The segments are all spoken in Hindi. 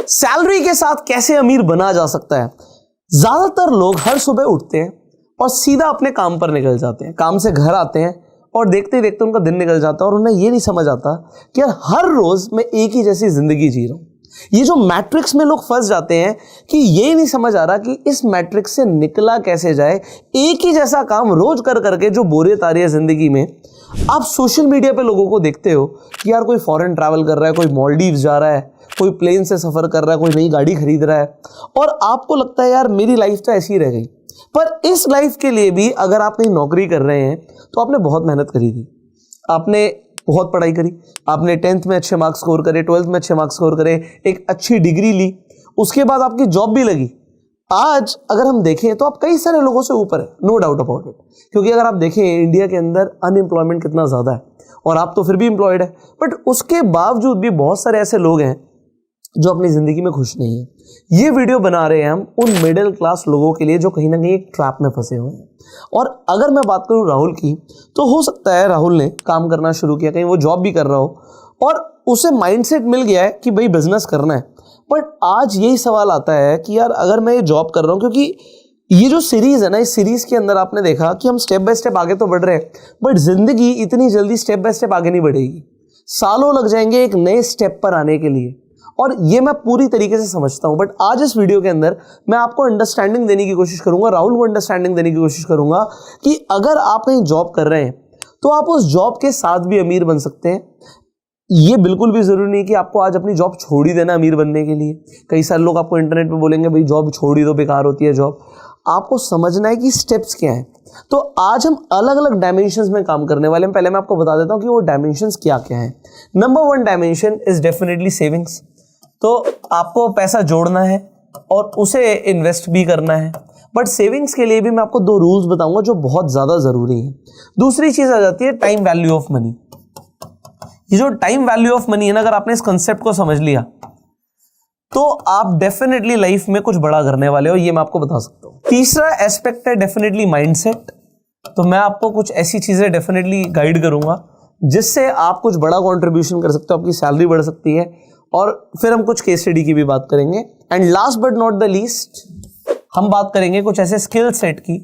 सैलरी के साथ कैसे अमीर बना जा सकता है। ज्यादातर लोग हर सुबह उठते हैं और सीधा अपने काम पर निकल जाते हैं, काम से घर आते हैं और देखते ही देखते उनका दिन निकल जाता है और उन्हें ये नहीं समझ आता कि यार हर रोज मैं एक ही जैसी जिंदगी जी रहा हूं। ये जो मैट्रिक्स में लोग फंस जाते हैं कि ये नहीं समझ आ रहा कि इस मैट्रिक्स से निकला कैसे जाए। एक ही जैसा काम रोज कर करके जो बोरियत आ रही है जिंदगी में। आप सोशल मीडिया पे लोगों को देखते हो कि यार कोई फॉरेन ट्रैवल कर रहा है, कोई मालदीव्स जा रहा है, कोई प्लेन से सफर कर रहा है, कोई नई गाड़ी खरीद रहा है और आपको लगता है यार मेरी लाइफ तो ऐसी ही रह गई। पर इस लाइफ के लिए भी अगर आप कहीं नौकरी कर रहे हैं तो आपने बहुत मेहनत करी थी, आपने बहुत पढ़ाई करी, आपने 10th में अच्छे मार्क्स स्कोर करे, 12th में अच्छे मार्क्स स्कोर करे, एक अच्छी डिग्री ली, उसके बाद आपकी जॉब भी लगी। आज अगर हम देखें तो आप कई सारे लोगों से ऊपर है, नो डाउट अबाउट इट। क्योंकि अगर आप देखें इंडिया के अंदर अनएम्प्लॉयमेंट कितना ज़्यादा है और आप तो फिर भी एम्प्लॉयड है, बट उसके बावजूद भी बहुत सारे ऐसे लोग हैं जो अपनी ज़िंदगी में खुश नहीं है। ये वीडियो बना रहे हैं हम उन मिडिल क्लास लोगों के लिए जो कहीं ना कहीं एक ट्रैप में फंसे हुए हैं। और अगर मैं बात करूं राहुल की, तो हो सकता है राहुल ने काम करना शुरू किया, कहीं वो जॉब भी कर रहा हो और उसे माइंडसेट मिल गया है कि भाई बिजनेस करना है। बट आज यही सवाल आता है कि यार अगर मैं ये जॉब कर रहा हूँ, क्योंकि ये जो सीरीज है ना, इस सीरीज के अंदर आपने देखा कि हम स्टेप बाय स्टेप आगे तो बढ़ रहे हैं, बट जिंदगी इतनी जल्दी स्टेप बाय स्टेप आगे नहीं बढ़ेगी। सालों लग जाएंगे एक नए स्टेप पर आने के लिए, और ये मैं पूरी तरीके से समझता हूं। बट आज इस वीडियो के अंदर मैं आपको अंडरस्टैंडिंग देने की कोशिश करूंगा, राहुल को अंडरस्टैंडिंग देने की कोशिश करूंगा कि अगर आप कहीं जॉब कर रहे हैं तो आप उस जॉब के साथ भी अमीर बन सकते हैं। ये बिल्कुल भी जरूरी नहीं कि आपको आज अपनी जॉब छोड़ ही देना अमीर बनने के लिए। कई सारे लोग आपको इंटरनेट पे बोलेंगे भाई जॉब छोड़ ही दो, बेकार होती है जॉब। आपको समझना है कि स्टेप्स क्या हैं। तो आज हम अलग अलग डायमेंशंस में काम करने वाले हैं। पहले मैं आपको बता देता हूं कि वो डायमेंशंस क्या क्या हैं। Number 1 dimension is definitely savings. तो आपको पैसा जोड़ना है और उसे इन्वेस्ट भी करना है, बट सेविंग्स के लिए भी मैं आपको 2 रूल्स बताऊंगा जो बहुत ज्यादा जरूरी है। दूसरी चीज आ जाती है टाइम वैल्यू ऑफ मनी। ये जो टाइम वैल्यू ऑफ मनी है ना, अगर आपने इस कंसेप्ट को समझ लिया तो आप डेफिनेटली लाइफ में कुछ बड़ा करने वाले हो, ये मैं आपको बता सकता हूं। तीसरा एस्पेक्ट है डेफिनेटली माइंडसेट। तो मैं आपको कुछ ऐसी चीजें डेफिनेटली गाइड करूंगा जिससे आप कुछ बड़ा कंट्रीब्यूशन कर सकते हो, आपकी सैलरी बढ़ सकती है। और फिर हम कुछ केस स्टडी की भी बात करेंगे। And last but not the least, हम बात करेंगे कुछ ऐसे स्किल सेट की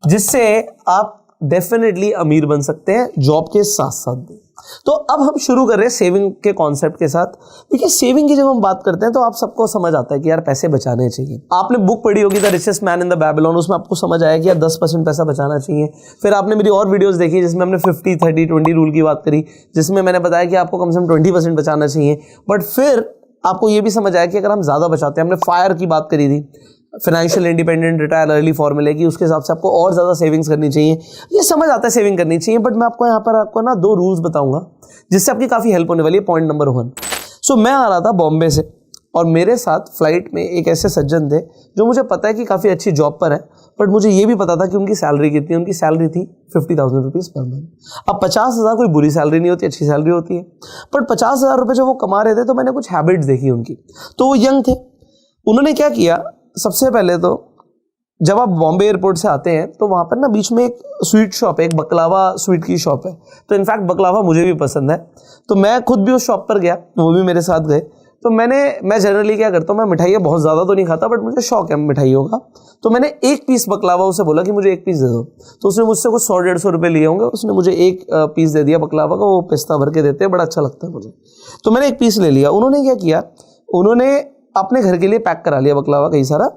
जिससे आप डेफिनेटली अमीर बन सकते हैं जॉब के साथ साथ भी। तो अब हम शुरू कर रहे हैं सेविंग के कॉन्सेप्ट के साथ। देखिए सेविंग की जब हम बात करते हैं तो आप सबको समझ आता है कि यार पैसे बचाने चाहिए। आपने बुक पढ़ी होगी the richest man in the Babylon, उसमें आपको समझ आया कि यार 10% पैसा बचाना चाहिए। फिर आपने मेरी और वीडियोस देखी जिसमें हमने 50 30 20 रूल की बात करी, जिसमें मैंने बताया कि आपको कम से कम 20% बचाना चाहिए। बट फिर आपको ये भी समझ आया कि अगर हम ज्यादा बचाते हैं, हमने फायर की बात करी थी, फाइनेंशियल इंडिपेंडेंट रिटायर अर्ली फॉर्मूले की, उसके हिसाब से आपको और ज्यादा सेविंग्स करनी चाहिए। ये समझ आता है सेविंग करनी चाहिए, बट मैं आपको यहाँ पर आपको ना 2 रूल्स बताऊंगा जिससे आपकी काफी हेल्प होने वाली है। पॉइंट नंबर 1, सो मैं आ रहा था बॉम्बे से और मेरे साथ फ्लाइट में एक ऐसे सज्जन थे जो मुझे पता है कि काफी अच्छी जॉब पर है, बट मुझे ये भी पता था कि उनकी सैलरी कितनी है। उनकी सैलरी थी 50,000 रुपीज पर मंथ। अब 50,000 कोई बुरी सैलरी नहीं होती, अच्छी सैलरी होती है, बट 50,000 रुपये जब वो कमा रहे थे तो मैंने कुछ हैबिट्स देखी उनकी। तो वो यंग थे, उन्होंने क्या किया, सबसे पहले तो जब आप बॉम्बे एयरपोर्ट से आते हैं तो वहाँ पर ना बीच में एक स्वीट शॉप है, एक बकलावा स्वीट की शॉप है। तो इनफैक्ट बकलावा मुझे भी पसंद है, तो मैं खुद भी उस शॉप पर गया, वो भी मेरे साथ गए। तो मैं जनरली क्या करता हूँ, मैं मिठाइयाँ बहुत ज़्यादा तो नहीं खाता, बट मुझे शौक है मिठाइयों का। तो मैंने 1 पीस बकलावा उसे बोला कि मुझे 1 पीस दे दो। तो उसने मुझसे कुछ 100-150 रुपये लिए होंगे, उसने मुझे 1 पीस दे दिया बकलावा का। वो पिस्ता भर के देते हैं, बड़ा अच्छा लगता है मुझे। तो मैंने 1 पीस ले लिया। उन्होंने क्या किया, उन्होंने अपने घर के लिए पैक करा लिया बकलावा कई सारा।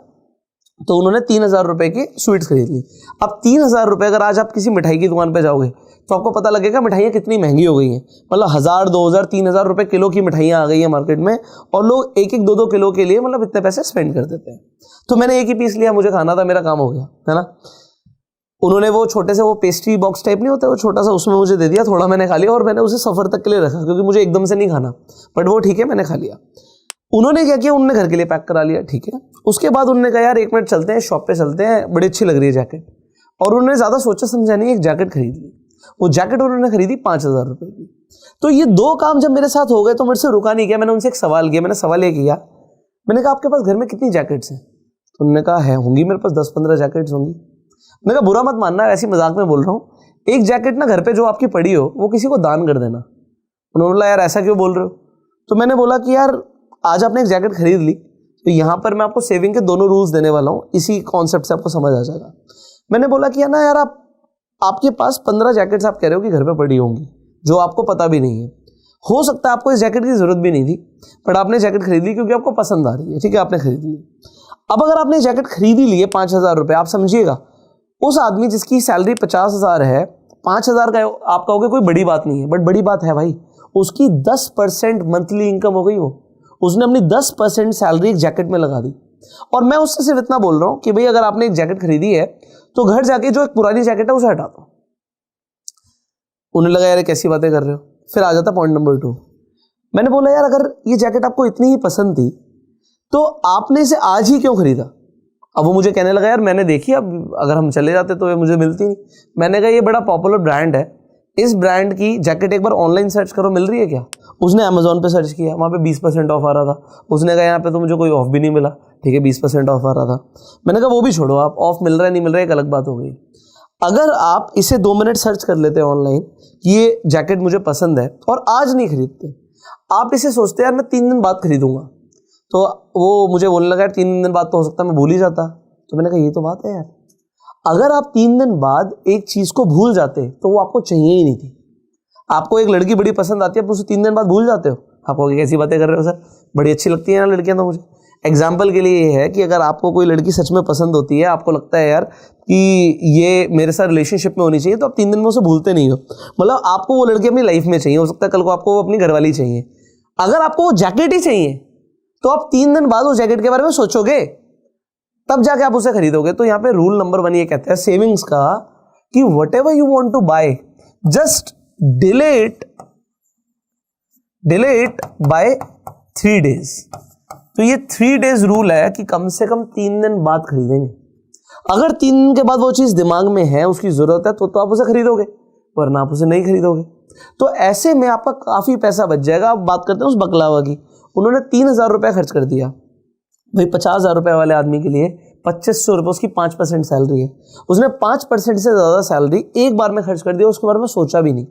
तो उन्होंने 3,000 रुपए की स्वीट्स खरीद ली। अब 3,000 रुपए, अगर आज आप किसी मिठाई की दुकान पे जाओगे तो आपको पता लगेगा मिठाइयाँ कितनी महंगी हो गई हैं। मतलब 1,000 2,000 3,000 रुपए किलो की मिठाइयाँ आ गई हैं मार्केट में, और लोग 1-1 2-2 किलो के लिए मतलब इतने पैसे स्पेंड कर देते हैं। तो मैंने 1 ही पीस लिया, मुझे खाना था, मेरा काम हो गया, है ना। उन्होंने वो छोटे से वो पेस्ट्री बॉक्स टाइप नहीं होता, वो छोटा सा, उसमें मुझे दे दिया। थोड़ा मैंने खा लिया और मैंने उसे सफर तक के लिए रखा क्योंकि मुझे एकदम से नहीं खाना, बट वो ठीक है, मैंने खा लिया। उन्होंने क्या किया, उन्होंने घर के लिए पैक करा लिया, ठीक है। उसके बाद उन्होंने कहा यार 1 मिनट चलते हैं शॉप पे, चलते हैं, बड़ी अच्छी लग रही है जैकेट। और उन्होंने ज्यादा सोचा समझा नहीं, एक जैकेट खरीद ली। वो जैकेट उन्होंने खरीदी 5,000 रुपए की। तो ये 2 काम जब मेरे साथ हो गए तो मेरे से रुका नहीं गया। मैंने उनसे एक सवाल किया। मैंने सवाल ये किया, मैंने कहा आपके पास घर में कितनी जैकेट्स हैं? तो उन्होंने कहा है, होंगी मेरे पास 10-15 जैकेट्स होंगी। मैंने कहा बुरा मत मानना, ऐसी मजाक में बोल रहा हूँ, एक जैकेट ना घर पे जो आपकी पड़ी हो वो किसी को दान कर देना। उन्होंने बोला यार ऐसा क्यों बोल रहे हो? तो मैंने बोला कि यार आज आपने एक जैकेट खरीद ली, तो यहाँ पर मैं आपको सेविंग के दोनों रूल्स देने वाला हूँ, इसी कॉन्सेप्ट से आपको समझ आ जाएगा। मैंने बोला कि ना यार, आपके पास 15 जैकेट्स आप कह रहे हो कि घर पे पड़ी होंगी, जो आपको पता भी नहीं है। हो सकता है आपको इस जैकेट की जरूरत भी नहीं थी, बट आपने जैकेट खरीद ली क्योंकि आपको पसंद आ रही है, ठीक है, आपने खरीद ली। अब अगर आपने जैकेट खरीद ही ली है 5,000 रुपये, आप समझिएगा उस आदमी जिसकी सैलरी 50,000 है, 5,000 का आप कहोगे कोई बड़ी बात नहीं है, बट बड़ी बात है भाई। उसकी 10% मंथली इनकम हो गई, उसने अपनी 10% सैलरी एक जैकेट में लगा दी। और मैं उससे सिर्फ इतना बोल रहा हूं कि भाई अगर आपने एक जैकेट खरीदी है तो घर जाके जो एक पुरानी जैकेट है उसे हटा दो। उन्हें लगा यार कैसी बातें कर रहे हो। फिर आ जाता पॉइंट नंबर 2। मैंने बोला यार अगर ये जैकेट आपको इतनी ही पसंद थी तो आपने इसे आज ही क्यों खरीदा। अब वो मुझे कहने लगा यार मैंने देखी, अब अगर हम चले जाते तो ये मुझे मिलती नहीं। मैंने कहा ये बड़ा पॉपुलर ब्रांड है, इस ब्रांड की जैकेट एक बार ऑनलाइन सर्च करो, मिल रही है क्या। उसने अमेजोन पे सर्च किया, वहाँ पे 20% ऑफ आ रहा था। उसने कहा यहाँ पे तो मुझे कोई ऑफ भी नहीं मिला, ठीक है 20% ऑफ आ रहा था। मैंने कहा वो भी छोड़ो, आप ऑफ मिल रहा है नहीं मिल रहा है एक अलग बात हो गई। अगर आप इसे 2 मिनट सर्च कर लेते हैं ऑनलाइन कि ये जैकेट मुझे पसंद है और आज नहीं खरीदते, आप इसे सोचते यार मैं 3 दिन बाद खरीदूंगा, तो वो मुझे बोलने लगा यार 3 दिन बाद तो हो सकता है मैं भूल ही जाता। तो मैंने कहा ये तो बात है यार, अगर आप 3 दिन बाद एक चीज को भूल जाते तो वो आपको चाहिए ही नहीं थी। आपको एक लड़की बड़ी पसंद आती है, आप उसे 3 दिन बाद भूल जाते हो। आपको कैसी बातें कर रहे हो सर, बड़ी अच्छी लगती है ना लड़कियां तो मुझे। एग्जाम्पल के लिए ये है कि अगर आपको कोई लड़की सच में पसंद होती है, आपको लगता है यार कि ये मेरे साथ रिलेशनशिप में होनी चाहिए, तो आप 3 दिन में उसे भूलते नहीं हो। मतलब आपको वो लड़की अपनी लाइफ में चाहिए, हो सकता है कल को आपको वो अपनी घरवाली चाहिए। अगर आपको वो जैकेट ही चाहिए तो आप 3 दिन बाद उस जैकेट के बारे में सोचोगे, तब जाके आप उसे खरीदोगे। तो यहाँ पे रूल नंबर 1 ये कहता है सेविंग्स का कि whatever you want to buy just delay it by 3 days। तो ये 3 days रूल है कि कम से कम 3 दिन बाद खरीदेंगे। अगर 3 दिन के बाद वो चीज दिमाग में है, उसकी जरूरत है, तो आप उसे खरीदोगे, वरना आप उसे नहीं खरीदोगे। तो ऐसे में आपका काफी पैसा बच जाएगा। अब बात करते हैं उस बकलावा की। उन्होंने 3,000 रुपया खर्च कर दिया भाई। 50,000 रुपए वाले आदमी के लिए 2,500 रुपये उसकी 5% सैलरी है। उसने 5% से ज्यादा सैलरी एक बार में खर्च कर दिया, उसके बारे में सोचा भी नहीं।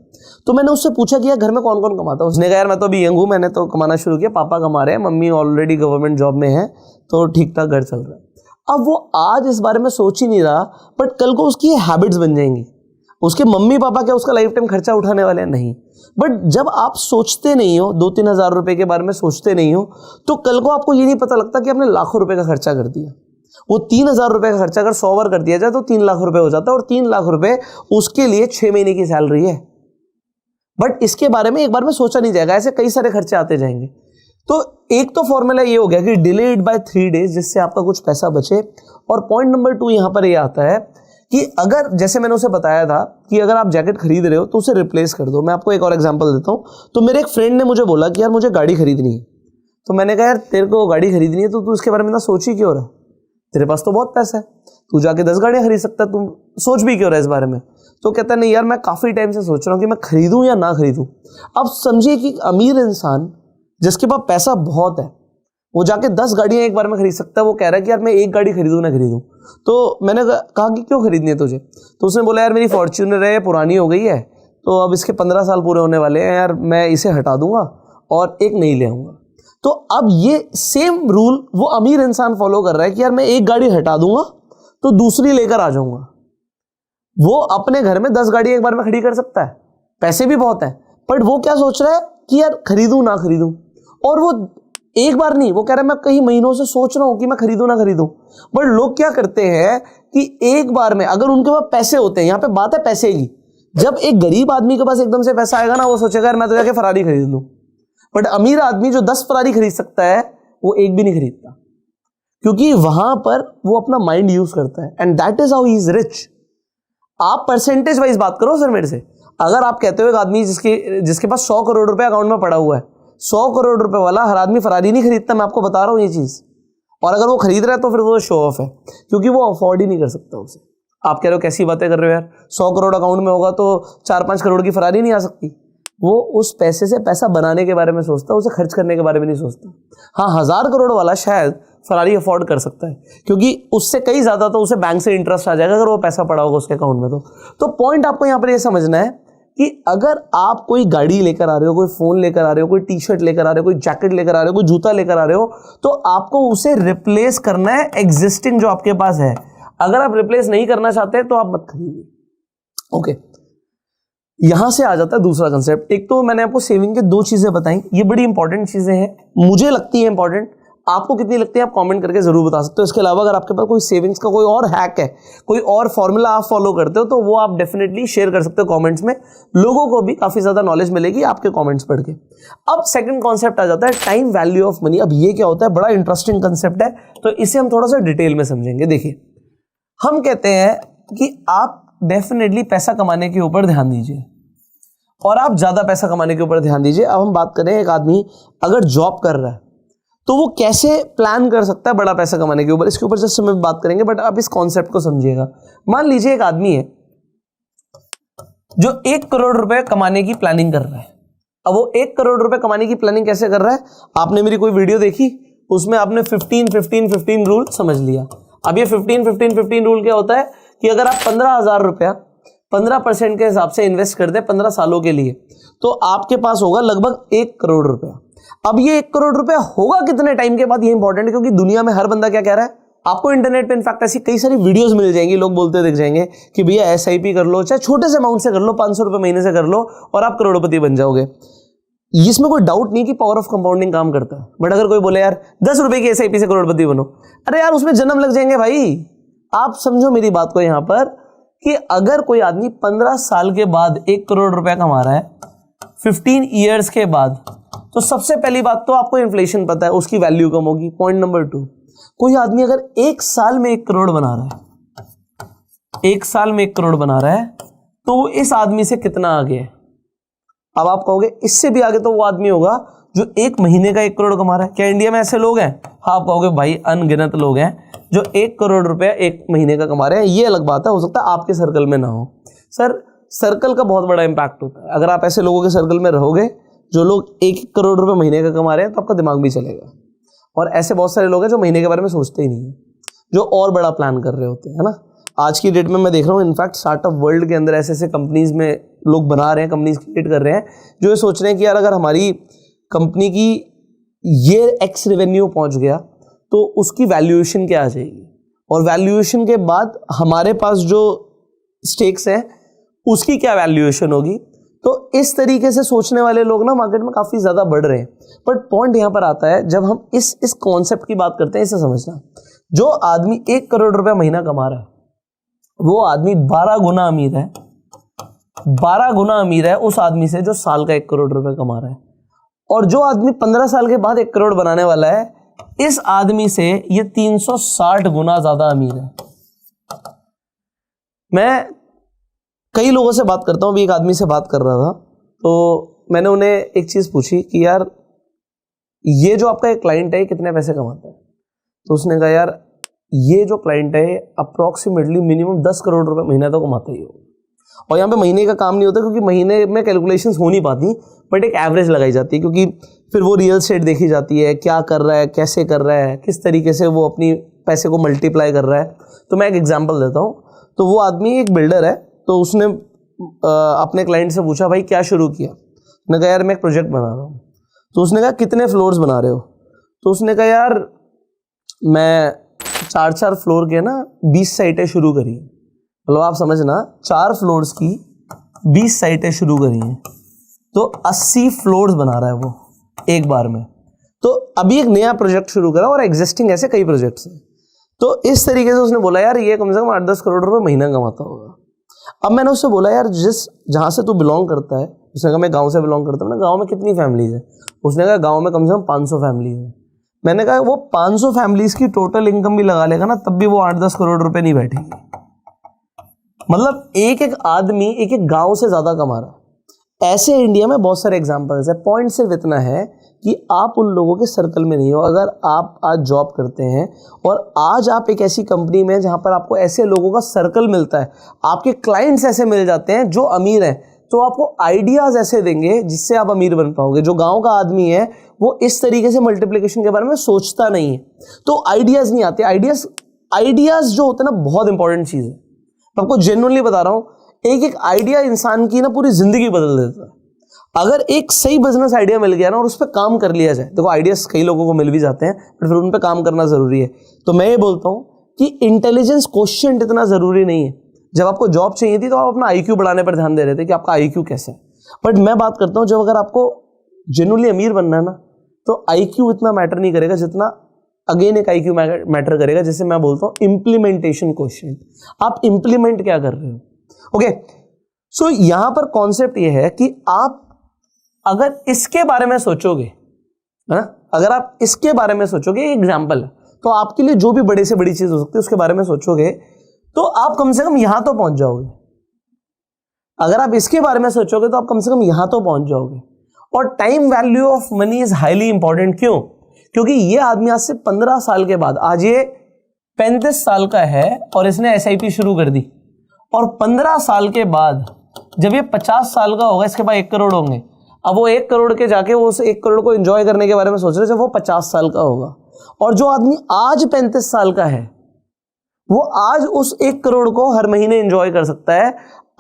तो मैंने उससे पूछा कि यार घर में कौन कौन कमाता है। उसने कहा यार मैं तो अभी यंग हूँ, मैंने तो कमाना शुरू किया, पापा कमा रहे हैं, मम्मी ऑलरेडी गवर्नमेंट जॉब में है, तो ठीक ठाक घर चल रहा है। अब वो आज इस बारे में सोच ही नहीं रहा, बट कल को उसकी हैबिट्स बन जाएंगी। उसके मम्मी पापा क्या उसका लाइफ टाइम खर्चा उठाने वाले हैं? नहीं। बट जब आप सोचते नहीं हो, 2-3 हज़ार रुपए के बारे में सोचते नहीं हो, तो कल को आपको ये नहीं पता लगता कि आपने लाखों रुपए का खर्चा कर दिया। वो 3,000 रुपए का खर्चा अगर 100 बार कर दिया जाए तो 3 लाख रुपए हो जाता है, और 3 लाख रुपए उसके लिए 6 महीने की सैलरी है। बट इसके बारे में एक बार में सोचा नहीं जाएगा, ऐसे कई सारे खर्चे आते जाएंगे। तो एक तो फॉर्मूला ये हो गया कि डिले इट बाय 3 days, जिससे आपका कुछ पैसा बचे। और पॉइंट नंबर 2 यहां पर ये आता है कि अगर जैसे मैंने उसे बताया था कि अगर आप जैकेट खरीद रहे हो तो उसे रिप्लेस कर दो। मैं आपको एक और एग्जांपल देता हूं। तो मेरे एक फ्रेंड ने मुझे बोला कि यार मुझे गाड़ी खरीदनी है। तो मैंने कहा यार तेरे को गाड़ी खरीदनी है तो तू इसके बारे में ना सोच ही क्यों रहा, तेरे पास तो बहुत पैसा है, तू जाके 10 गाड़ियां खरीद सकता है, तुम सोच भी क्यों रहा है इस बारे में। तो कहता नहीं यार मैं काफी टाइम से सोच रहा हूँ कि मैं खरीदूं या ना खरीदूं। अब समझिए कि अमीर इंसान जिसके पास पैसा बहुत है वो जाके 10 गाड़ियां एक बार में खरीद सकता है, वो कह रहा है कि यार मैं एक गाड़ी खरीदूं ना खरीदूं। तो मैंने कहा कि क्यों खरीदनी है तुझे। तो उसने बोला यार मेरी फॉर्च्यूनर है, पुरानी हो गई है, तो अब इसके 15 साल पूरे होने वाले हैं यार, मैं इसे हटा दूंगा और एक नई ले आऊंगा। तो अब ये सेम रूल वो अमीर इंसान फॉलो कर रहा है कि यार मैं एक गाड़ी हटा दूंगा तो दूसरी लेकर आ जाऊंगा। वो अपने घर में 10 गाड़ी एक बार में खड़ी कर सकता है, पैसे भी बहुत है, बट वो क्या सोच रहा है कि यार खरीदूं ना खरीदूं। और वो एक बार नहीं, वो कह रहा है मैं कई महीनों से सोच रहा हूं कि मैं खरीदूं ना खरीदूं। बट लोग क्या करते हैं कि एक बार में, अगर उनके पास पैसे होते हैं, यहां पे बात है पैसे की, जब एक गरीब आदमी के पास एकदम से पैसा आएगा ना, वो सोचेगा यार मैं तो जाके फरारी खरीद लूं। बट अमीर आदमी जो 10 फरारी खरीद सकता है वो एक भी नहीं खरीदता, क्योंकि वहां पर वो अपना माइंड यूज करता है। And that is how he is rich. आप परसेंटेज वाइज बात करो सर मेरे से। अगर आप कहते हो एक आदमी जिसके पास 100 करोड़ रुपए अकाउंट में पड़ा हुआ है, 100 करोड़ रुपए वाला हर आदमी फरारी नहीं खरीदता, मैं आपको बता रहा हूं ये चीज। और अगर वो खरीद रहा है तो फिर वो शो ऑफ है, क्योंकि वो अफोर्ड ही नहीं कर सकता उसे। आप कह रहे हो कैसी बातें कर रहे हो यार, 100 करोड़ अकाउंट में होगा तो 4-5 करोड़ की फरारी नहीं आ सकती। वो उस पैसे से पैसा बनाने के बारे में सोचता है, उसे खर्च करने के बारे में नहीं सोचता। हाँ, 1000 करोड़ वाला शायद फरारी अफोर्ड कर सकता है, क्योंकि उससे कई ज्यादा तो उसे बैंक से इंटरेस्ट आ जाएगा अगर वो पैसा पड़ा होगा उसके अकाउंट में। तो पॉइंट आपको यहाँ पर ये समझना है कि अगर आप कोई गाड़ी लेकर आ रहे हो, कोई फोन लेकर आ रहे हो, कोई टी शर्ट लेकर आ रहे हो, कोई जैकेट लेकर आ रहे हो, कोई जूता लेकर आ रहे हो, तो आपको उसे रिप्लेस करना है एग्जिस्टिंग जो आपके पास है। अगर आप रिप्लेस नहीं करना चाहते तो आप मत खरीदिए। ओके, यहां से आ जाता है दूसरा कंसेप्ट। एक तो मैंने आपको सेविंग के दो चीजें बताई, ये बड़ी इंपॉर्टेंट चीजें हैं, मुझे लगती है इंपॉर्टेंट, आपको कितनी लगती है आप कमेंट करके जरूर बता सकते हो। इसके अलावा अगर आपके पास कोई सेविंग्स का कोई और हैक है, कोई और फॉर्मूला आप फॉलो करते हो, तो वो आप डेफिनेटली शेयर कर सकते हो कमेंट्स में। लोगों को भी काफी ज्यादा नॉलेज मिलेगी आपके कमेंट्स पढ़ के। अब सेकंड कॉन्सेप्ट आ जाता है टाइम वैल्यू ऑफ मनी। अब ये क्या होता है, बड़ा इंटरेस्टिंग कंसेप्ट है, तो इसे हम थोड़ा सा डिटेल में समझेंगे। देखिए, हम कहते हैं कि आप डेफिनेटली पैसा कमाने के ऊपर ध्यान दीजिए और आप ज्यादा पैसा कमाने के ऊपर ध्यान दीजिए। अब हम बात करें, एक आदमी अगर जॉब कर रहा है तो वो कैसे प्लान कर सकता है बड़ा पैसा कमाने के ऊपर, इसके ऊपर जस्ट हम बात करेंगे, बट आप इस कॉन्सेप्ट को समझिएगा। मान लीजिए एक आदमी है जो 1 करोड़ रुपए कमाने की प्लानिंग कर रहा है। अब वो 1 करोड़ रुपए कमाने की प्लानिंग कैसे कर रहा है, आपने मेरी कोई वीडियो देखी, उसमें आपने 15-15-15 रूल समझ लिया। अब ये 15-15-15 रूल क्या होता है कि अगर आप 15,000 रुपया 15% के हिसाब से इन्वेस्ट कर दें 15 सालों के लिए, तो आपके पास होगा लगभग 1 करोड़ रुपया। अब ये 1 करोड़ रुपया होगा कितने टाइम के बाद, ये इंपॉर्टेंट है, क्योंकि दुनिया में हर बंदा क्या कह रहा है, आपको इंटरनेट पे इनफैक्ट ऐसी कई सारी वीडियोस मिल जाएंगी, लोग बोलते दिख जाएंगे कि भैया SIP कर लो, चाहे छोटे से अमाउंट से कर लो, 500 रुपए महीने से कर लो और आप करोड़पति बन जाओगे। इसमें कोई डाउट नहीं कि पावर ऑफ कंपाउंडिंग काम करता है। बट अगर कोई बोले यार 10 रुपए की SIP से करोड़पति बनो, अरे यार उसमें जन्म लग जाएंगे भाई। आप समझो मेरी बात को यहां पर कि अगर कोई आदमी 15 साल के बाद 1 करोड़ रुपया कमा रहा है 15 ईयर्स के बाद, तो सबसे पहली बात तो आपको इन्फ्लेशन पता है, उसकी वैल्यू कम होगी। पॉइंट नंबर 2, कोई आदमी अगर 1 साल में 1 करोड़ बना रहा है, 1 साल में 1 करोड़ बना रहा है, तो इस आदमी से कितना आगे है। अब आप कहोगे इससे भी आगे तो वो आदमी होगा जो 1 महीने का 1 करोड़ कमा रहा है। क्या इंडिया में ऐसे लोग हैं? हाँ, आप कहोगे भाई अनगिनत लोग हैं जो 1 करोड़ रुपया 1 महीने का कमा रहे हैं। ये अलग बात है, हो सकता है आपके सर्कल में ना हो। सर, सर्कल का बहुत बड़ा इंपैक्ट होता है। अगर आप ऐसे लोगों के सर्कल में रहोगे जो लोग 1 करोड़ रुपए महीने का कमा रहे हैं, तो आपका दिमाग भी चलेगा। और ऐसे बहुत सारे लोग हैं जो महीने के बारे में सोचते ही नहीं है, जो और बड़ा प्लान कर रहे होते हैं, है ना। आज की डेट में मैं देख रहा हूँ इनफैक्ट स्टार्टअप वर्ल्ड के अंदर ऐसे ऐसे कंपनीज में लोग बना रहे हैं, कंपनीज क्रिएट कर रहे हैं, जो ये सोच रहे हैं कि यार अगर हमारी कंपनी की ये X रेवेन्यू पहुंच गया तो उसकी वैल्यूएशन क्या आ जाएगी, और वैल्यूएशन के बाद हमारे पास जो स्टेक्स हैं उसकी क्या वैल्यूएशन होगी। तो इस तरीके से सोचने वाले लोग ना मार्केट में काफी ज्यादा बढ़ रहे हैं। बट पॉइंट यहां पर आता है, जब हम इस कॉन्सेप्ट की बात करते हैं, इसे समझना, जो आदमी 1 करोड़ रुपया महीना कमा रहा है वो आदमी 12 गुना अमीर है, 12 गुना अमीर है उस आदमी से जो साल का 1 करोड़ रुपया कमा रहा है। और जो आदमी 15 साल के बाद 1 करोड़ बनाने वाला है, इस आदमी से ये 360 गुना ज्यादा अमीर है। मैं कई लोगों से बात करता हूं, अभी एक आदमी से बात कर रहा था, तो मैंने उन्हें एक चीज पूछी कि यार ये जो आपका एक क्लाइंट है कितने पैसे कमाता है। तो उसने कहा यार ये जो क्लाइंट है अप्रोक्सीमेटली मिनिमम 10 करोड़ रुपए महीना तो कमाता ही होगा। और यहाँ पे महीने का काम नहीं होता, क्योंकि महीने में कैलकुलेशंस हो नहीं पाती, बट एक एवरेज लगाई जाती है, क्योंकि फिर वो रियल एस्टेट देखी जाती है, क्या कर रहा है, कैसे कर रहा है, किस तरीके से वो अपनी पैसे को मल्टीप्लाई कर रहा है। तो मैं एक एग्जांपल देता हूँ। तो वो आदमी एक बिल्डर है, तो उसने अपने क्लाइंट से पूछा भाई क्या शुरू किया। उसने कहा यार मैं एक प्रोजेक्ट बना रहा हूँ। तो उसने कहा कितने फ्लोर्स बना रहे हो। तो उसने कहा यार मैं 4-4 फ्लोर के ना 20 साइटें शुरू करी। मतलब आप समझना 4 फ्लोर्स की 20 साइटें शुरू करी हैं, तो 80 फ्लोर्स बना रहा है वो एक बार में। तो अभी एक नया प्रोजेक्ट शुरू करा और एग्जिस्टिंग ऐसे कई प्रोजेक्ट्स हैं। तो इस तरीके से उसने बोला यार ये कम से कम 8-10 करोड़ रुपए महीना कमाता होगा। अब मैंने उससे बोला यार जहाँ से तू बिलोंग करता है, उसने कहा मैं गांव से बिलोंग करता हूँ। ना गांव में कितनी फैमिलीज है? उसने कहा गांव में कम से कम 500 फैमिलीज है। मैंने कहा वो 500 फैमिलीज की टोटल इनकम भी लगा लेगा ना, तब भी वो 8-10 करोड़ रुपए नहीं बैठेगी। मतलब एक एक आदमी एक एक गांव से ज्यादा कमा रहा है। ऐसे इंडिया में बहुत सारे एग्जांपल्स है। पॉइंट सिर्फ इतना है कि आप उन लोगों के सर्कल में नहीं हो। अगर आप आज जॉब करते हैं और आज आप एक ऐसी कंपनी में जहां पर आपको ऐसे लोगों का सर्कल मिलता है, आपके क्लाइंट्स ऐसे मिल जाते हैं जो अमीर हैं, तो आपको आइडियाज ऐसे देंगे जिससे आप अमीर बन पाओगे। जो गांव का आदमी है वो इस तरीके से मल्टीप्लिकेशन के बारे में सोचता नहीं है, तो आइडियाज नहीं आते। आइडियाज जो होते हैं ना, बहुत इंपॉर्टेंट चीज है। मैं आपको जेन्युइनली बता रहा हूं, एक एक आइडिया इंसान की ना पूरी जिंदगी बदल देता है। अगर एक सही बिजनेस आइडिया मिल गया ना और उस पर काम कर लिया जाए, देखो आइडियाज कई लोगों को मिल भी जाते हैं बट फिर उन पर काम करना जरूरी है। तो मैं ये बोलता हूं कि इंटेलिजेंस क्वोशिएंट इतना जरूरी नहीं है। जब आपको जॉब चाहिए थी तो आप अपना आईक्यू बढ़ाने पर ध्यान दे रहे थे कि आपका आईक्यू कैसा है, बट मैं बात करता हूं जब अगर आपको जेन्युइनली अमीर बनना है ना, तो आईक्यू इतना मैटर नहीं करेगा जितना अगेन एक आईक्यू मैटर करेगा, जैसे मैं बोलता हूं इम्प्लीमेंटेशन क्वोशिएंट। आप इंप्लीमेंट क्या कर रहे हो। ओके, सो यहां पर कॉन्सेप्ट ये है कि आप अगर इसके बारे में सोचोगे, है ना, अगर आप इसके बारे में सोचोगे, एग्जाम्पल है, तो आपके लिए जो भी बड़े से बड़ी चीज हो सकती है उसके बारे में सोचोगे तो आप कम से कम यहां तो पहुंच जाओगे। अगर आप इसके बारे में सोचोगे तो आप कम से कम यहां तो पहुंच जाओगे। और time value of money is highly important. क्यों? क्योंकि ये आदमी आज से 15 साल के बाद, आज ये 35 साल का है और इसने SIP शुरू कर दी, और 15 साल के बाद जब ये 50 साल का होगा, इसके पास 1 करोड़ होंगे। अब वो 1 करोड़ के जाके वो उस 1 करोड़ को एंजॉय करने के बारे में सोच रहे जब वो 50 साल का होगा। और जो आदमी आज 35 साल का है वो आज उस 1 करोड़ को हर महीने एंजॉय कर सकता है।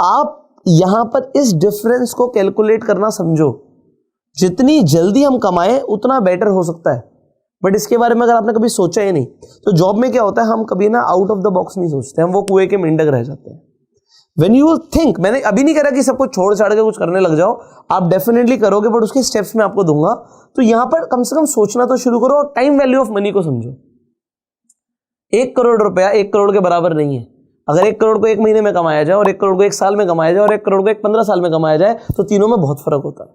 आप यहां पर इस डिफरेंस को कैलकुलेट करना समझो। जितनी जल्दी हम कमाएं उतना बेटर हो सकता है, बट इसके बारे में अगर आपने कभी सोचा ही नहीं, तो जॉब में क्या होता है, हम कभी ना आउट ऑफ द बॉक्स नहीं सोचते, हम वो कुएं के मेंढक रह जाते हैं। When you think, मैंने अभी नहीं कह रहा कि सबको छोड़ छाड़ के कुछ करने लग जाओ, आप डेफिनेटली करोगे, बट उसके स्टेप्स मैं आपको दूंगा। तो यहां पर कम से कम सोचना तो शुरू करो और टाइम वैल्यू ऑफ मनी को समझो। 1 करोड़ रुपया 1 करोड़ के बराबर नहीं है। अगर 1 करोड़ को 1 महीने में कमाया जाए और 1 करोड़ को 1 साल में कमाया जाए और 1 करोड़ को 15 साल में कमाया जाए तो तीनों में बहुत फर्क होता है।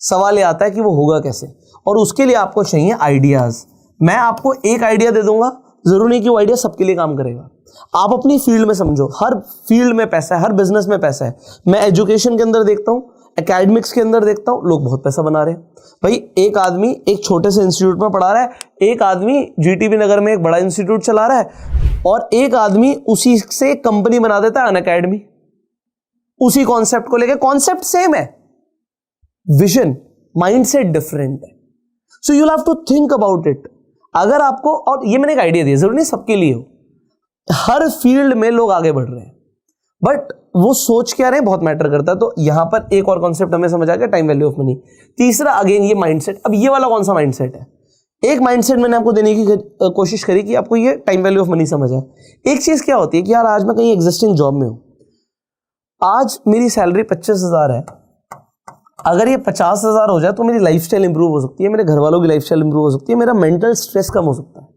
सवाल ये आता है कि वो होगा कैसे, और उसके लिए आपको चाहिए आइडियाज। मैं आपको एक आइडिया दे दूंगा, जरूरी नहीं कि वो आइडिया सबके लिए काम करेगा। आप अपनी फील्ड में समझो, हर फील्ड में पैसा है, हर बिजनेस में पैसा है। मैं एजुकेशन के अंदर देखता हूं, एकेडमिक्स के अंदर देखता हूं, लोग बहुत पैसा बना रहे हैं। भाई एक आदमी एक छोटे से इंस्टीट्यूट में पढ़ा रहा है, एक आदमी GTB नगर में एक बड़ा इंस्टीट्यूट चला रहा है, और एक आदमी उसी से कंपनी बना देता है, अनअकैडमी। उसी कॉन्सेप्ट को लेकर, कॉन्सेप्ट सेम है, विजन माइंडसेट डिफरेंट है। So you have to think about it. अगर आपको, और ये मैंने एक आइडिया दिया, जरूरी नहीं सबके लिए हो, हर फील्ड में लोग आगे बढ़ रहे हैं, बट वो सोच क्या रहे हैं बहुत मैटर करता है। तो यहां पर एक और कॉन्सेप्ट हमें समझ आ गया, टाइम वैल्यू ऑफ मनी। तीसरा अगेन ये माइंडसेट। अब ये वाला कौन सा माइंडसेट है? एक माइंडसेट मैंने आपको देने की कोशिश करी कि आपको ये टाइम वैल्यू ऑफ मनी समझ आए। एक चीज क्या होती है कि यार आज मैं कहीं एग्जिस्टिंग जॉब में हूं, आज मेरी सैलरी 25,000 है, अगर ये 50,000 हो जाए तो मेरी लाइफस्टाइल इंप्रूव हो सकती है, मेरे घर वालों की लाइफस्टाइल इंप्रूव हो सकती है, मेरा मेंटल स्ट्रेस कम हो सकता है।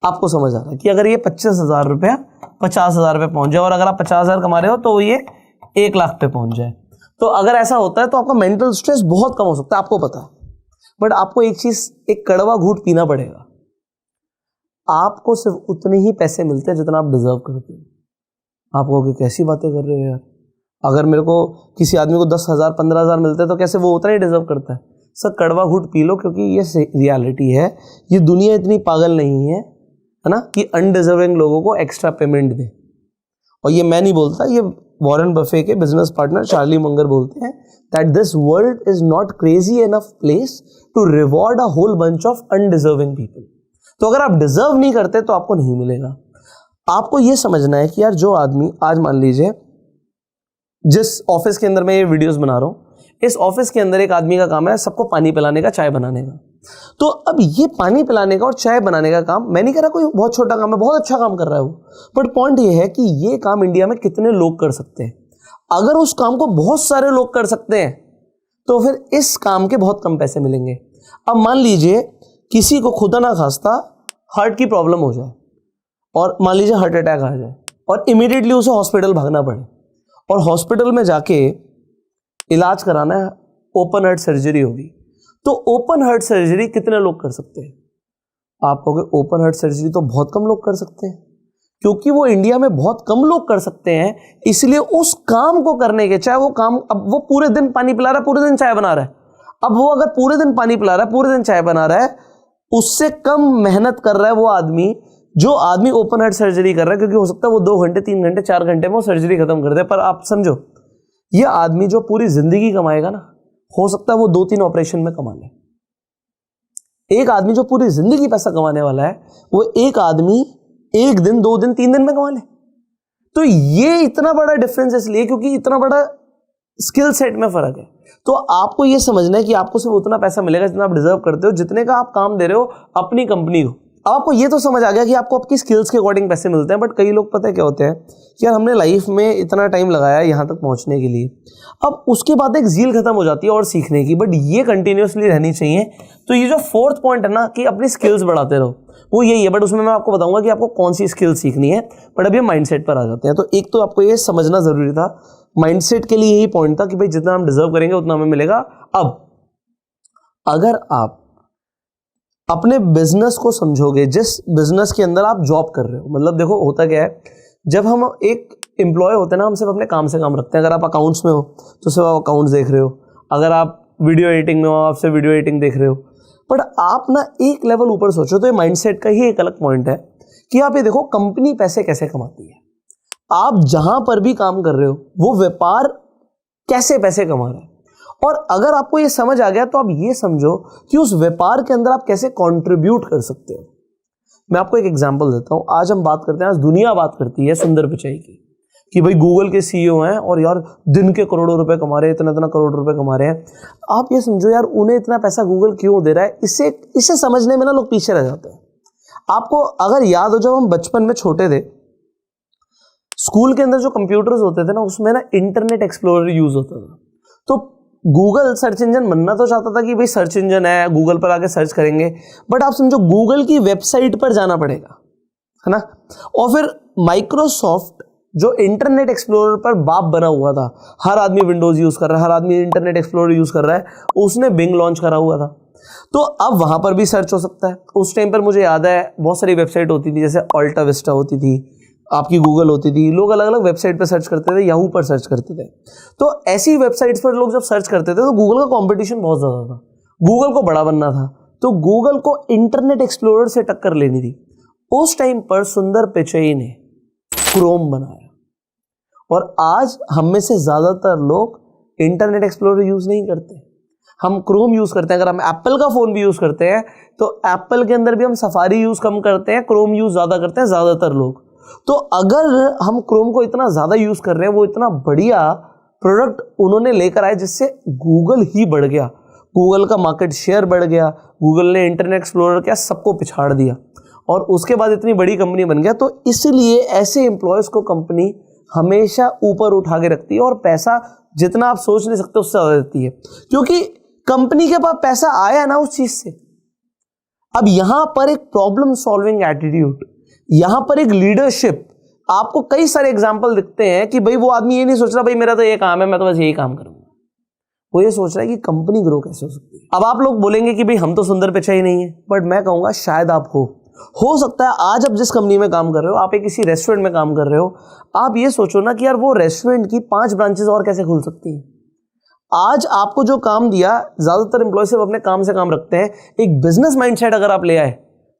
आपको समझ आ रहा है कि अगर ये 25,000 रुपया 50,000 पे पहुंच जाए, और अगर आप 50,000 कमा रहे हो तो ये 1 लाख पे पहुंच जाए, तो अगर ऐसा होता है तो आपका मेंटल स्ट्रेस बहुत कम हो सकता है, आपको पता है। बट आपको एक चीज, एक कड़वा घूंट पीना पड़ेगा। आपको सिर्फ उतने ही पैसे मिलते हैं जितना आप डिजर्व करते हो। आप कहोगे कैसी बातें कर रहे हो यार, अगर मेरे को किसी आदमी को 10,000 15,000 मिलते हैं तो कैसे वो उतना ही डिजर्व करता है। सर कड़वा घूंट पी लो, क्योंकि ये रियलिटी है। ये दुनिया इतनी पागल नहीं है ना, कि अनडिजर्विंग लोगों को एक्स्ट्रा पेमेंट दे। और ये मैं नहीं बोलता, ये वॉरेन बफे के बिजनेस पार्टनर चार्ली मंगर बोलते हैं that this world is not crazy enough place to reward a whole bunch of undeserving people. तो अगर आप डिजर्व नहीं करते तो आपको नहीं मिलेगा। आपको ये समझना है कि यार जो आदमी, आज मान लीजिए जिस ऑफिस के अंदर मैं ये वीडियोस बना रहा हूं, इस ऑफिस के अंदर एक आदमी का काम है सबको पानी पिलाने का, चाय बनाने का। तो अब ये पानी पिलाने का और चाय बनाने का काम, मैं नहीं कह रहा कोई बहुत छोटा काम है, बहुत अच्छा काम कर रहा है वो, बट पॉइंट ये है कि ये काम इंडिया में कितने लोग कर सकते हैं। अगर उस काम को बहुत सारे लोग कर सकते हैं तो फिर इस काम के बहुत कम पैसे मिलेंगे। अब मान लीजिए किसी को खुदा ना खास्ता हार्ट की प्रॉब्लम हो जाए, और मान लीजिए हार्ट अटैक आ जाए, और इमीडिएटली उसे हॉस्पिटल भागना पड़े, और हॉस्पिटल में जाके इलाज कराना है, ओपन हार्ट सर्जरी होगी। तो ओपन हार्ट सर्जरी कितने लोग कर सकते हैं? आप कहोगे ओपन हार्ट सर्जरी तो बहुत कम लोग कर सकते हैं, क्योंकि वो इंडिया में बहुत कम लोग कर सकते हैं, इसलिए उस काम को करने के, चाहे वो काम, अब वो पूरे दिन पानी पिला रहा है, पूरे दिन चाय बना रहा है, अब वो अगर पूरे दिन पानी पिला रहा है, पूरे दिन चाय बना रहा है, उससे कम मेहनत कर रहा है वो आदमी, जो आदमी ओपन हार्ट सर्जरी कर रहा है, क्योंकि हो सकता है वो 2 घंटे 3 घंटे 4 घंटे में वो सर्जरी खत्म कर दे। पर आप समझो, ये आदमी जो पूरी जिंदगी कमाएगा ना, हो सकता है वो 2-3 ऑपरेशन में कमा ले। एक आदमी जो पूरी जिंदगी पैसा कमाने वाला है, वो एक आदमी 1 दिन 2 दिन 3 दिन में कमा ले। तो ये इतना बड़ा डिफरेंस इसलिए क्योंकि इतना बड़ा स्किल सेट में फर्क है। तो आपको ये समझना है कि आपको सिर्फ उतना पैसा मिलेगा जितना आप डिजर्व करते हो, जितने का आप काम दे रहे हो अपनी कंपनी को। अब आपको ये तो समझ आ गया कि आपको आपकी स्किल्स के अकॉर्डिंग पैसे मिलते हैं, बट कई लोग पता है क्या होते हैं कि यार हमने लाइफ में इतना टाइम लगाया यहाँ तक पहुँचने के लिए, अब उसके बाद एक झील खत्म हो जाती है और सीखने की, बट ये कंटिन्यूसली रहनी चाहिए। तो ये जो फोर्थ पॉइंट है ना कि अपनी स्किल्स बढ़ाते रहो, वो यही है। बट उसमें मैं आपको बताऊंगा कि आपको कौन सी स्किल सीखनी है। बट अभी हम माइंडसेट पर आ जाते हैं। तो एक तो आपको ये समझना जरूरी था, माइंडसेट के लिए यही पॉइंट था कि भाई जितना हम डिजर्व करेंगे उतना हमें मिलेगा। अब अगर आप अपने बिजनेस को समझोगे, जिस बिजनेस के अंदर आप जॉब कर रहे हो, मतलब देखो होता क्या है, जब हम एक एम्प्लॉय होते हैं ना, हम सिर्फ अपने काम से काम रखते हैं। अगर आप अकाउंट्स में हो तो सिर्फ आप अकाउंट्स देख रहे हो, अगर आप वीडियो एडिटिंग में हो आप सिर्फ वीडियो एडिटिंग देख रहे हो। बट आप ना एक लेवल ऊपर सोचो, तो ये माइंडसेट का ही एक अलग पॉइंट है कि आप ये देखो कंपनी पैसे कैसे कमाती है, आप जहां पर भी काम कर रहे हो वो व्यापार कैसे पैसे कमा रहा है। और अगर आपको ये समझ आ गया तो आप ये समझो कि उस व्यापार के अंदर आप कैसे कंट्रीब्यूट कर सकते हो। मैं आपको एक एग्जांपल देता हूं। आज हम बात करते हैं, आज दुनिया बात करती है सुंदर पिचाई की, कि भाई गूगल के सीईओ हैं और यार दिन के करोड़ों रुपए कमा रहे हैं, इतना इतना करोड़ रुपए कमा रहे हैं। आप ये समझो यार उन्हें इतना पैसा गूगल क्यों दे रहा है, इसे समझने में ना लोग पीछे रह जाते हैं। आपको अगर याद हो, जब हम बचपन में छोटे थे, स्कूल के अंदर जो कंप्यूटर्स होते थे ना, उसमें ना इंटरनेट एक्सप्लोरर यूज होता था। तो गूगल सर्च इंजन बनना तो चाहता था कि भाई सर्च इंजन है, गूगल पर आके सर्च करेंगे, बट आप समझो गूगल की वेबसाइट पर जाना पड़ेगा, है ना। और फिर माइक्रोसॉफ्ट जो इंटरनेट एक्सप्लोरर पर बाप बना हुआ था, हर आदमी विंडोज यूज कर रहा है, हर आदमी इंटरनेट एक्सप्लोरर यूज कर रहा है, उसने बिंग लॉन्च करा हुआ था। तो अब वहां पर भी सर्च हो सकता है। उस टाइम पर मुझे याद है बहुत सारी वेबसाइट होती थी, जैसे अल्टा विस्टा होती थी, आपकी गूगल होती थी, लोग अलग अलग वेबसाइट पर सर्च करते थे, याहू पर सर्च करते थे। तो ऐसी वेबसाइट्स पर लोग जब सर्च करते थे तो गूगल का कंपटीशन बहुत ज़्यादा था, गूगल को बड़ा बनना था, तो गूगल को इंटरनेट एक्सप्लोरर से टक्कर लेनी थी। उस टाइम पर सुंदर पिचई ने क्रोम बनाया, और आज हम में से ज़्यादातर लोग इंटरनेट एक्सप्लोरर यूज़ नहीं करते, हम क्रोम यूज़ करते हैं। अगर हम एप्पल का फ़ोन भी यूज़ करते हैं तो एप्पल के अंदर भी हम सफारी यूज़ कम करते हैं, क्रोम यूज़ ज़्यादा करते हैं ज़्यादातर लोग। तो अगर हम क्रोम को इतना ज़्यादा यूज़ कर रहे हैं, वो इतना बढ़िया प्रोडक्ट उन्होंने लेकर आए जिससे गूगल ही बढ़ गया, गूगल का मार्केट शेयर बढ़ गया, गूगल ने इंटरनेट एक्सप्लोरर क्या सबको पिछाड़ दिया, और उसके बाद इतनी बड़ी कंपनी बन गया। तो इसलिए ऐसे एम्प्लॉयज़ को कंपनी हमेशा ऊपर उठा के रखती है, और पैसा जितना आप सोच नहीं सकते उससे ज़्यादा देती है, क्योंकि कंपनी के पास पैसा आया ना उस चीज़ से। अब यहां पर एक प्रॉब्लम सॉल्विंग एटीट्यूड, यहां पर एक लीडरशिप, आपको कई सारे एग्जांपल दिखते हैं कि भाई वो आदमी ये नहीं सोच रहा भाई मेरा तो ये काम है, मैं तो बस यही काम करूंगा, वो ये सोच रहा है कि कंपनी ग्रो कैसे हो सकती है। अब आप लोग बोलेंगे कि भाई हम तो सुंदर पिचाई नहीं है, बट मैं कहूंगा शायद आप हो सकता है आज आप जिस कंपनी में काम कर रहे हो, आप एक किसी रेस्टोरेंट में काम कर रहे हो, आप ये सोचो ना कि यार वो रेस्टोरेंट की 5 ब्रांचेस और कैसे खुल सकती हैं। आज आपको जो काम दिया, ज्यादातर एम्प्लॉय सिर्फ अपने काम से काम रखते हैं। एक बिजनेस माइंडसेट अगर आप ले आए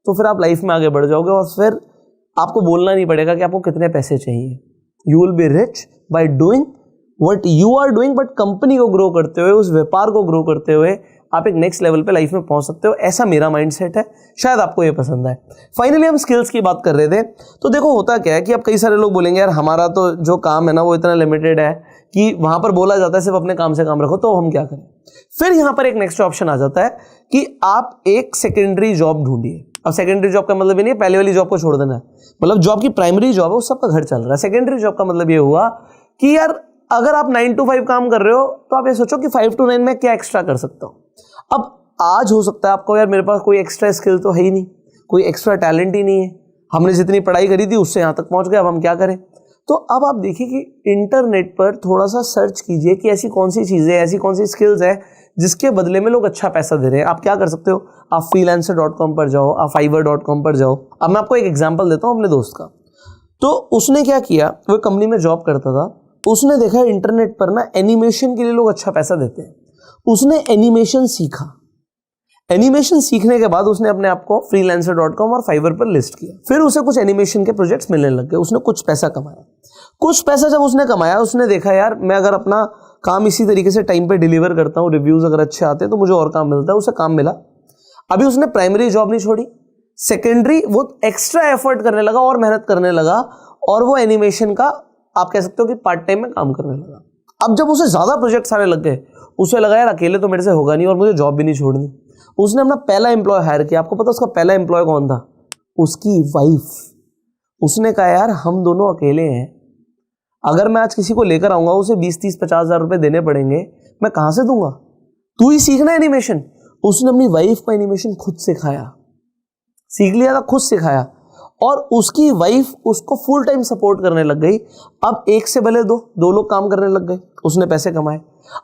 तो फिर आप लाइफ में आगे बढ़ जाओगे, और फिर आपको बोलना नहीं पड़ेगा कि आपको कितने पैसे चाहिए। You will be rich by doing what you are doing, but company को ग्रो करते हुए, उस व्यापार को ग्रो करते हुए आप एक नेक्स्ट लेवल पे लाइफ में पहुंच सकते हो। ऐसा मेरा माइंडसेट है, शायद आपको ये पसंद आए। फाइनली हम स्किल्स की बात कर रहे थे, तो देखो होता क्या है कि अब कई सारे लोग बोलेंगे यार हमारा तो जो काम है ना वो इतना लिमिटेड है कि वहां पर बोला जाता है सिर्फ अपने काम से काम रखो, तो हम क्या करें। फिर यहां पर एक नेक्स्ट ऑप्शन आ जाता है कि आप एक सेकेंडरी जॉब ढूंढिए। अब सेकेंडरी जॉब का मतलब ये नहीं है पहले वाली जॉब को छोड़ देना है, मतलब जॉब की प्राइमरी जॉब है उस सबका घर चल रहा है। सेकेंडरी जॉब का मतलब ये हुआ कि यार अगर आप 9 to 5 काम कर रहे हो तो आप ये सोचो कि 5 to 9 में क्या एक्स्ट्रा कर सकता हूं। अब आज हो सकता है आपको यार मेरे पास कोई एक्स्ट्रा स्किल तो है ही नहीं, कोई एक्स्ट्रा टैलेंट ही नहीं है, हमने जितनी पढ़ाई करी थी उससे यहाँ तक पहुँच गए, अब हम क्या करें। तो अब आप देखिए कि इंटरनेट पर थोड़ा सा सर्च कीजिए कि ऐसी कौन सी चीज़ें, ऐसी कौन सी स्किल्स है जिसके बदले में लोग अच्छा पैसा दे रहे हैं। आप क्या कर सकते हो, आप freelancer.com पर जाओ, आप fiverr.com पर जाओ। अब मैं आपको एक एग्जांपल देता हूँ अपने दोस्त का। तो उसने क्या किया, वो कंपनी में जॉब करता था, उसने देखा इंटरनेट पर ना एनिमेशन के लिए लोग अच्छा पैसा देते हैं, उसने एनिमेशन सीखा। एनिमेशन सीखने के बाद उसने अपने आप को freelancer.com और फाइवर पर लिस्ट किया। फिर उसे कुछ एनिमेशन के प्रोजेक्ट्स मिलने लग गए, उसने कुछ पैसा कमाया। कुछ पैसा जब उसने कमाया, उसने देखा यार मैं अगर अपना काम इसी तरीके से टाइम पे डिलीवर करता हूँ, रिव्यूज अगर अच्छे आते हैं तो मुझे और काम मिलता है, उसे काम मिला। अभी उसने प्राइमरी जॉब नहीं छोड़ी, सेकेंडरी वो एक्स्ट्रा एफर्ट करने लगा और मेहनत करने लगा और वो एनिमेशन का आप कह सकते हो कि पार्ट टाइम में काम करने लगा। अब जब उसे ज़्यादा प्रोजेक्ट्स आने लग गए, उसे लगा यार अकेले तो मेरे से होगा नहीं और मुझे जॉब भी नहीं छोड़नी। उसने अपना पहला एम्प्लॉय हायर किया। आपको पता उसका पहला एम्प्लॉय कौन था? उसकी वाइफ। उसने कहा यार हम दोनों अकेले हैं, अगर मैं आज किसी को लेकर आऊँगा उसे 20-30-50 हज़ार रुपये देने पड़ेंगे, मैं कहाँ से दूंगा, तू ही सीखना एनिमेशन। उसने अपनी वाइफ को एनिमेशन खुद सिखाया, सीख लिया था, खुद सिखाया और उसकी वाइफ उसको फुल टाइम सपोर्ट करने लग गई। अब एक से भले दो लोग काम करने लग गए, उसने पैसे कमाए।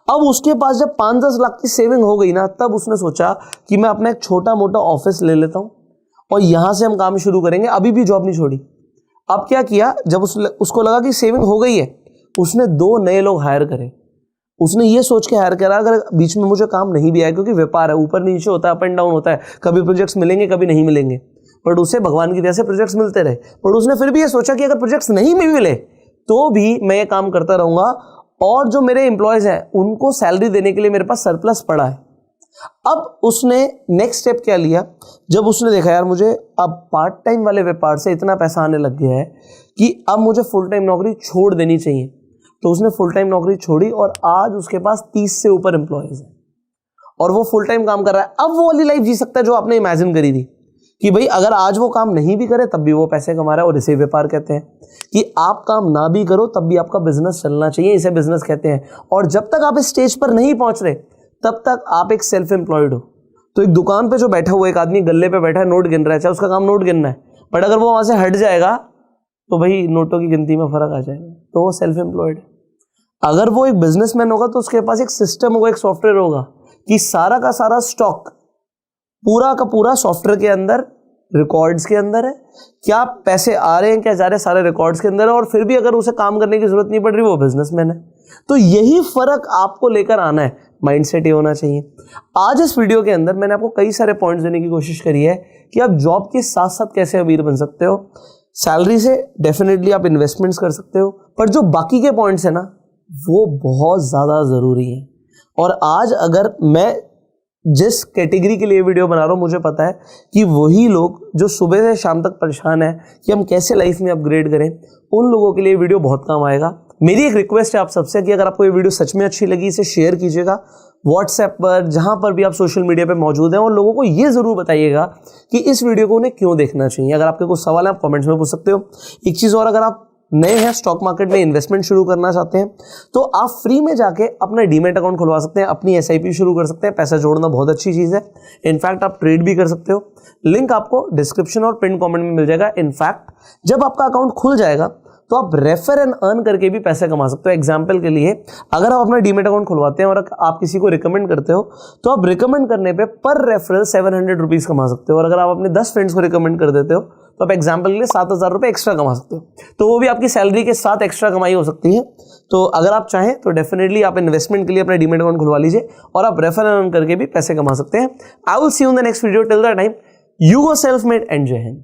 अब उसके पास जब 5-10 लाख की सेविंग हो गई ना, तब उसने सोचा कि मैं अपना एक छोटा मोटा ऑफिस ले लेता हूँ और यहाँ से हम काम शुरू करेंगे। अभी भी जॉब नहीं छोड़ी। अब क्या किया, जब उसको लगा कि सेविंग हो गई है, उसने 2 नए लोग हायर करे। उसने ये सोच के हायर करा अगर बीच में मुझे काम नहीं भी आया, क्योंकि व्यापार है, ऊपर नीचे होता है, अप एंड डाउन होता है, कभी प्रोजेक्ट्स मिलेंगे कभी नहीं मिलेंगे, बट उसे भगवान की दया से प्रोजेक्ट्स मिलते रहे। बट उसने फिर भी ये सोचा कि अगर प्रोजेक्ट्स नहीं भी मिले तो भी मैं ये काम करता रहूंगा और जो मेरे एम्प्लॉयज हैं उनको सैलरी देने के लिए मेरे पास सरप्लस पड़ा है। अब उसने नेक्स्ट स्टेप क्या लिया, जब उसने देखा यार मुझे अब पार्ट टाइम वाले व्यापार से इतना पैसा आने लग गया है कि अब मुझे फुल टाइम नौकरी छोड़ देनी चाहिए, तो उसने फुल टाइम नौकरी छोड़ी और आज उसके पास 30 से ऊपर एम्प्लॉयज हैं और वो फुल टाइम काम कर रहा है। अब वो वाली लाइफ जी सकता है जो आपने इमेजिन करी थी कि भाई अगर आज वो काम नहीं भी करे तब भी वो पैसे कमा रहा है। और इसे व्यापार कहते हैं कि आप काम ना भी करो तब भी आपका बिजनेस चलना चाहिए, इसे बिजनेस कहते हैं। और जब तक आप इस स्टेज पर नहीं पहुंच रहे तब तक आप एक सेल्फ एम्प्लॉयड हो। तो एक दुकान पे जो बैठा हुआ एक आदमी गल्ले पे बैठा है, नोट गिन रहा है, चाहे उसका काम नोट गिनना है, बट अगर वो वहां से हट जाएगा तो भाई नोटों की गिनती में फर्क आ जाएगा, तो वो सेल्फ एम्प्लॉयड है। अगर वो एक बिजनेसमैन होगा तो उसके पास एक सिस्टम होगा, एक सॉफ्टवेयर होगा कि सारा का सारा स्टॉक पूरा का पूरा सॉफ्टवेयर के अंदर रिकॉर्ड्स के अंदर है, क्या पैसे आ रहे हैं क्या जा रहे हैं सारे रिकॉर्ड्स के अंदर है, और फिर भी अगर उसे काम करने की जरूरत नहीं पड़ रही वो बिजनेसमैन है। तो यही फर्क आपको लेकर आना है, माइंडसेट ये होना चाहिए। आज इस वीडियो के अंदर मैंने आपको कई सारे पॉइंट्स देने की कोशिश करी है कि आप जॉब के साथ साथ कैसे अमीर बन सकते हो। सैलरी से डेफिनेटली आप इन्वेस्टमेंट्स कर सकते हो, पर जो बाकी के पॉइंट्स है ना वो बहुत ज़्यादा ज़रूरी है। और आज अगर मैं जिस कैटेगरी के लिए वीडियो बना रहा हूँ, मुझे पता है कि वही लोग जो सुबह से शाम तक परेशान है कि हम कैसे लाइफ में अपग्रेड करें, उन लोगों के लिए वीडियो बहुत काम आएगा। मेरी एक रिक्वेस्ट है आप सबसे कि अगर आपको ये वीडियो सच में अच्छी लगी, इसे शेयर कीजिएगा व्हाट्सएप पर, जहाँ पर भी आप सोशल मीडिया पे मौजूद हैं, और लोगों को ये ज़रूर बताइएगा कि इस वीडियो को उन्हें क्यों देखना चाहिए। अगर आपके कुछ सवाल है आप कमेंट्स में पूछ सकते हो। एक चीज़ और, अगर आप नए हैं, स्टॉक मार्केट में इन्वेस्टमेंट शुरू करना चाहते हैं, तो आप फ्री में जाके अपना डीमैट अकाउंट खुलवा सकते हैं, अपनी एसआईपी शुरू कर सकते हैं। पैसा जोड़ना बहुत अच्छी चीज़ है, इनफैक्ट आप ट्रेड भी कर सकते हो। लिंक आपको डिस्क्रिप्शन और पिन कमेंट में मिल जाएगा। इनफैक्ट जब आपका अकाउंट खुल जाएगा तो आप रेफर एंड अर्न करके भी पैसे कमा सकते हो। एग्जाम्पल के लिए, अगर आप अपना डीमैट अकाउंट खुलवाते हैं और आप किसी को रिकमेंड करते हो, तो आप रिकमेंड करने पे पर रेफरल 700 रुपीज़ कमा सकते हो। और अगर आप अपने 10 फ्रेंड्स को रिकमेंड कर देते हो तो आप एग्जाम्पल के लिए 7,000 रुपये एक्स्ट्रा कमा सकते हो। तो वो भी आपकी सैलरी के साथ एक्स्ट्रा कमाई हो सकती है। तो अगर आप चाहें तो डेफिनेटली आप इन्वेस्टमेंट के लिए अपना डीमैट अकाउंट खुलवा लीजिए और आप रेफर एंड अर्न करके भी पैसे कमा सकते हैं। I will see you in the next video. Till the time, you go self made and जय हिंद।